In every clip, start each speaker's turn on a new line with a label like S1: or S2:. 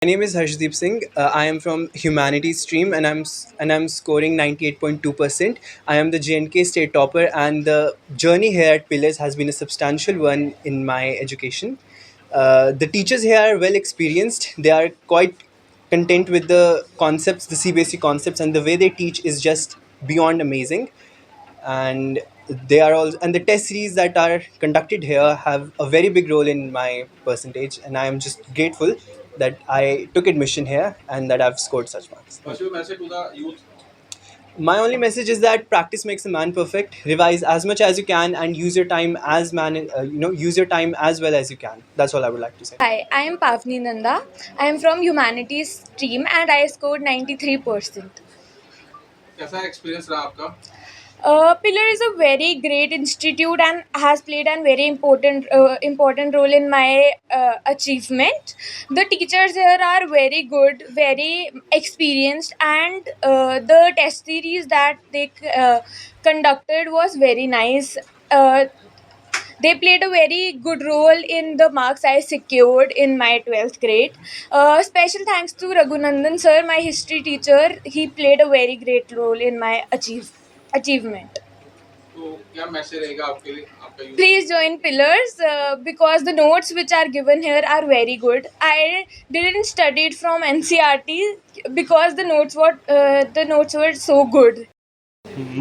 S1: My name is Harshdeep Singh. I am from Humanities stream, and I'm scoring 98.2%. I am the JNK state topper, and the journey here at Pillars has been a substantial one in my education. The teachers here are well experienced. They are quite content with the concepts, the CBSE concepts, and the way they teach is just beyond amazing. And they are all, and the test series that are conducted here have a very big role in my percentage, and I am just grateful that I took admission here and that I've scored such marks.
S2: What's your message to the youth?
S1: My only message is that practice makes a man perfect. Revise as much as you can and use your time as use your time as well as you can. That's all I would like to say.
S3: Hi, I am Pavni Nanda. I am from Humanities stream and I scored 93%.
S2: कैसा experience रहा आपका?
S3: Pillar is a very great institute and has played a very important role in my achievement. The teachers here are very good, very experienced, and the test series that they conducted was very nice. They played a very good role in the marks I secured in my 12th grade. Special thanks to Raghunandan sir, my history teacher. He played a very great role in my achievement.
S2: तो क्या message रहेगा आपके लिए आपका youth?
S3: Please join Pillars because the notes which are given here are very good. I didn't study it from NCRT because the notes were so good.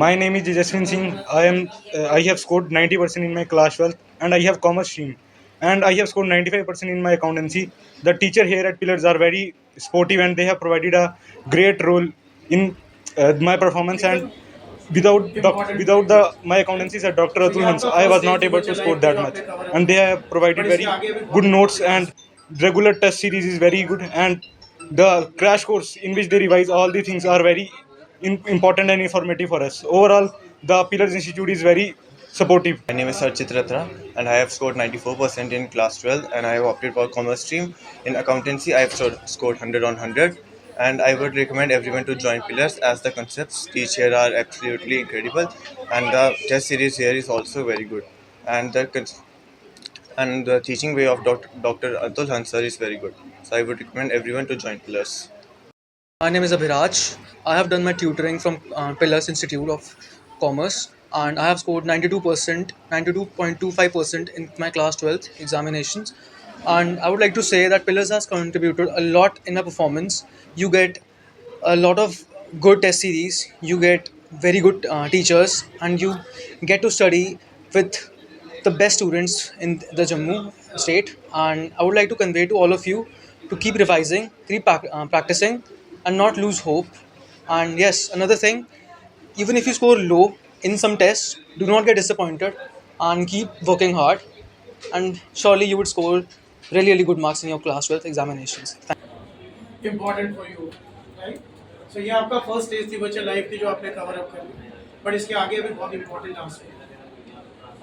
S4: My name is Jaswin Singh. I have scored 90% in my class 12th and I have commerce stream. And I have scored 95% in my accountancy. The teacher here at Pillars are very sportive and they have provided a great role in my performance. And without my accountancy sir, Dr. Atul Hans, I was not able to score that much. And they have provided very good notes and regular test series is very good, and the crash course in which they revise all the things are very important and informative for us. Overall, the Pillars Institute is very supportive.
S5: My name is Sarchit Ratra and I have scored 94% in class 12 and I have opted for commerce stream. In accountancy, I have scored 100 on 100 and I would recommend everyone to join Pillars as the concepts teach here are absolutely incredible and the test series here is also very good. And the teaching way of Dr. Atul Hansar is very good. So I would recommend everyone to join Pillars.
S6: My name is Abhiraj. I have done my tutoring from Pillars Institute of Commerce and I have scored 92%, 92.25% in my class 12th examinations. And I would like to say that Pillars has contributed a lot in my performance. You get a lot of good test series, you get very good teachers, and you get to study with the best students in the Jammu state. And I would like to convey to all of you to keep revising, keep practicing, and not lose hope. And yes, another thing, even if you score low in some tests, do not get disappointed and keep working hard. And surely you would score really, really good marks in your class 12 examinations.
S7: Important for you, right? So ये आपका first stage थी बच्चे life की जो आपने cover up कर ली, but इसके आगे भी बहुत इंपॉर्टेंट टास्क है।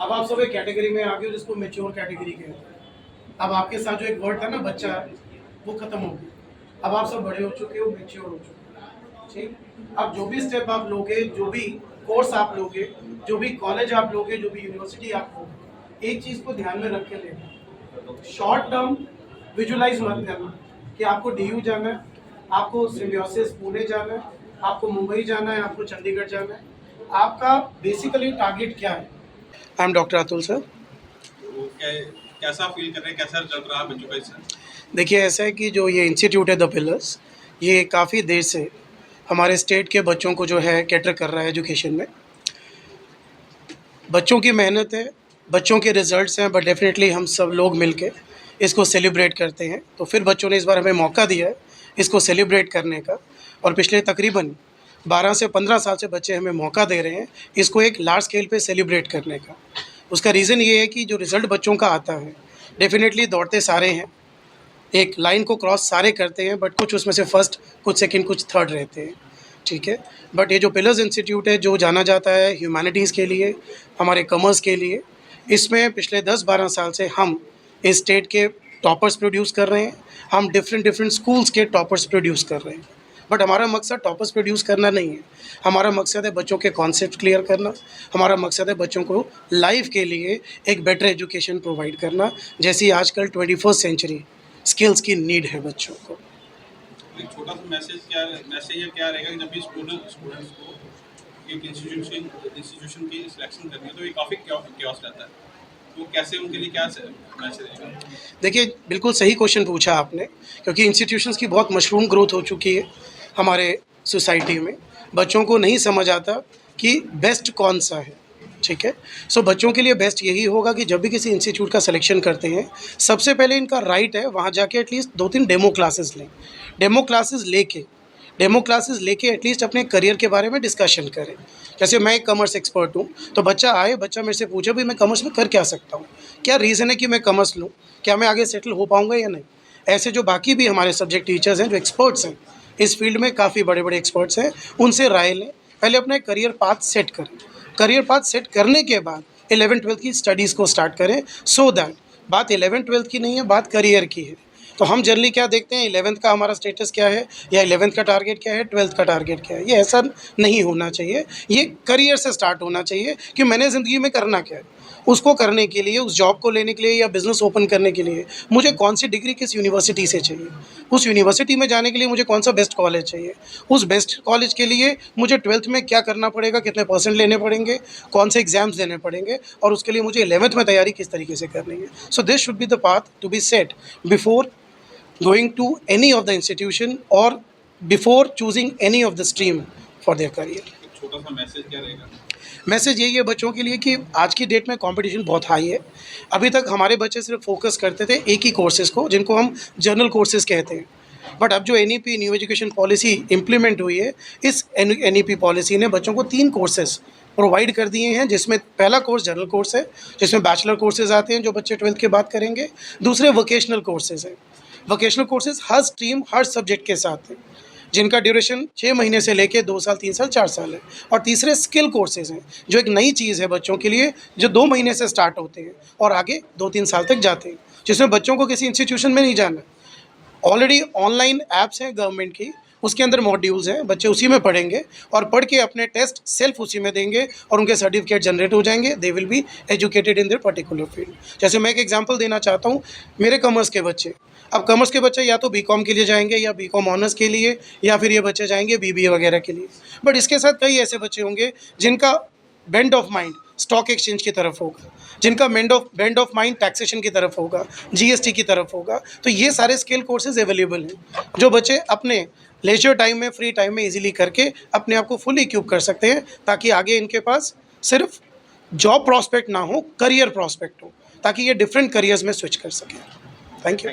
S7: अब आप सब एक कैटेगरी में आ गए जिसको मेच्योर कैटेगरी कहते हैं। अब आपके साथ जो एक वर्ड था ना बच्चा, वो खत्म हो गया। अब आप सब बड़े हो चुके हो, मेच्योर हो चुके हो, ठीक? अब जो भी स्टेप आप लोगे, जो भी कोर्स आप लोगे, जो भी कॉलेज आप लोगे, जो भी यूनिवर्सिटी आप लोगे, एक चीज़ को ध्यान में रख के लेना, शॉर्ट टर्म विजुलाइज मत करना कि आपको डीयू जाना है, आपको सिम्बियोसिस पुणे जाना है, आपको मुंबई जाना है, आपको चंडीगढ़ जाना है। आपका बेसिकली टारगेट क्या है? I am doctor Atul sir.
S2: तो कैसा फील कर रहे हैं, कैसा चल रहा है बच्चों का इससे?
S7: देखिए ऐसा है कि जो ये इंस्टीट्यूट है द पिलर्स, ये काफ़ी देर से हमारे स्टेट के बच्चों को जो है कैटर कर रहा है एजुकेशन में। बच्चों की मेहनत है, बच्चों के रिजल्ट्स हैं, बट डेफिनेटली हम सब लोग मिलके इसको सेलिब्रेट करते हैं। तो फिर बच्चों ने इस बार हमें मौका दिया है इसको सेलिब्रेट करने का, और पिछले तकरीबन 12 से 15 साल से बच्चे हमें मौका दे रहे हैं इसको एक लार्ज स्केल पे सेलिब्रेट करने का। उसका रीज़न ये है कि जो रिज़ल्ट बच्चों का आता है, डेफिनेटली दौड़ते सारे हैं, एक लाइन को क्रॉस सारे करते हैं, बट कुछ उसमें से फर्स्ट, कुछ सेकंड, कुछ थर्ड रहते हैं, ठीक है। बट ये जो पिलर्स इंस्टीट्यूट है जो जाना जाता है ह्यूमैनिटीज़ के लिए, हमारे कॉमर्स के लिए, इसमें पिछले 10-12 साल से हम इस स्टेट के टॉपर्स प्रोड्यूस कर रहे हैं, हम डिफरेंट स्कूल्स के टॉपर्स प्रोड्यूस कर रहे हैं। बट हमारा मकसद टॉपर्स प्रोड्यूस करना नहीं है, हमारा मकसद है बच्चों के कॉन्सेप्ट क्लियर करना, हमारा मकसद है बच्चों को लाइफ के लिए एक बेटर एजुकेशन प्रोवाइड करना, जैसी आजकल 21st सेंचुरी स्किल्स की नीड है बच्चों को।
S2: एक छोटा सा मैसेज ये क्या रहेगा कि जब भी स्टूडेंट्स को एक इंस्टीट्यूशन की सिलेक्शन करनी है तो ये काफ़ी क्योस रहता है, तो कैसे उनके लिए क्या मैसेज रहेगा?
S7: देखिए, बिल्कुल सही क्वेश्चन पूछा आपने, क्योंकि इंस्टीट्यूशंस की बहुत मशरूम ग्रोथ हो चुकी है हमारे सोसाइटी में। बच्चों को नहीं समझ आता कि बेस्ट कौन सा है, ठीक है। सो बच्चों के लिए बेस्ट यही होगा कि जब भी किसी इंस्टीट्यूट का सिलेक्शन करते हैं, सबसे पहले इनका राइट है वहाँ जाके एटलीस्ट 2-3 डेमो क्लासेस लें। डेमो क्लासेस लेके एटलीस्ट अपने करियर के बारे में डिस्कशन करें। जैसे मैं एक कॉमर्स एक्सपर्ट हूँ, तो बच्चा मेरे से पूछे भाई मैं कॉमर्स में कर क्या सकता हूँ, क्या रीज़न है कि मैं कॉमर्स लूँ, क्या मैं आगे सेटल हो पाऊँगा या नहीं। ऐसे जो बाकी भी हमारे सब्जेक्ट टीचर्स हैं, जो एक्सपर्ट्स हैं इस फील्ड में, काफ़ी बड़े बड़े एक्सपर्ट्स हैं, उनसे राय लें। पहले अपना करियर पाथ सेट करें। करियर पाथ सेट करने के बाद 11th-12th की स्टडीज़ को स्टार्ट करें, सो दैट बात 11th-12th की नहीं है, बात करियर की है। तो हम जनरली क्या देखते हैं, 11th का हमारा स्टेटस क्या है, या 11th का टारगेट क्या है, 12th का टारगेट क्या है। ये ऐसा नहीं होना चाहिए। ये करियर से स्टार्ट होना चाहिए कि मैंने ज़िंदगी में करना क्या है। उसको करने के लिए, उस जॉब को लेने के लिए या बिज़नेस ओपन करने के लिए मुझे कौन सी डिग्री किस यूनिवर्सिटी से चाहिए, उस यूनिवर्सिटी में जाने के लिए मुझे कौन सा बेस्ट कॉलेज चाहिए, उस बेस्ट कॉलेज के लिए मुझे 12th में क्या करना पड़ेगा, कितने परसेंट लेने पड़ेंगे, कौन से एग्ज़ाम्स देने पड़ेंगे, और उसके लिए मुझे 11th में तैयारी किस तरीके से करनी है। So this should be the path to be set before going to any of the institution or before choosing any of the stream for their career.
S2: एक छोटा सा मैसेज क्या रहेगा?
S7: मैसेज यही है बच्चों के लिए कि आज की डेट में कंपटीशन बहुत हाई है। अभी तक हमारे बच्चे सिर्फ फोकस करते थे एक ही कोर्सेज़ को, जिनको हम जनरल कोर्सेज़ कहते हैं। बट अब जो NEP new education policy implement हुई है, इस NEP पॉलिसी ने बच्चों को 3 कोर्सेज़ प्रोवाइड कर दिए हैं, जिसमें पहला कोर्स जनरल कोर्स है, जिसमें बैचलर कोर्सेज़ आते हैं जो बच्चे 12th के बाद करेंगे। दूसरे वोकेशनल कोर्सेज़ हैं। वोकेशनल कोर्सेज़ हर स्ट्रीम, हर सब्जेक्ट के साथ हैं, जिनका ड्यूरेशन 6 महीने से लेके 2 साल, 3 साल, 4 साल है। और तीसरे स्किल कोर्सेज़ हैं, जो एक नई चीज़ है बच्चों के लिए, जो 2 महीने से स्टार्ट होते हैं और आगे 2-3 साल तक जाते हैं, जिसमें बच्चों को किसी इंस्टीट्यूशन में नहीं जाना। ऑलरेडी ऑनलाइन ऐप्स हैं गवर्नमेंट की, उसके अंदर मॉड्यूल्स हैं, बच्चे उसी में पढ़ेंगे और पढ़ के अपने टेस्ट सेल्फ उसी में देंगे और उनके सर्टिफिकेट जनरेट हो जाएंगे। They will be educated in their particular field. जैसे मैं एक एग्जांपल देना चाहता हूँ, मेरे कॉमर्स के बच्चे, अब कॉमर्स के बच्चे या तो बीकॉम के लिए जाएंगे या बीकॉम ऑनर्स के लिए, या फिर ये बच्चे जाएंगे BBA वगैरह के लिए। बट इसके साथ कई ऐसे बच्चे होंगे जिनका bend of mind stock exchange की तरफ होगा, जिनका बेंड ऑफ माइंड टैक्सेशन की तरफ होगा, GST की तरफ होगा। तो ये सारे स्किल कोर्सेज अवेलेबल हैं, जो बच्चे अपने लेजर टाइम में, फ्री टाइम में इजीली करके अपने आप को फुल इक्विप कर सकते हैं, ताकि आगे इनके पास सिर्फ जॉब प्रॉस्पेक्ट ना हो, करियर प्रॉस्पेक्ट हो, ताकि ये डिफरेंट करियर्स में स्विच कर सकें। Thank you.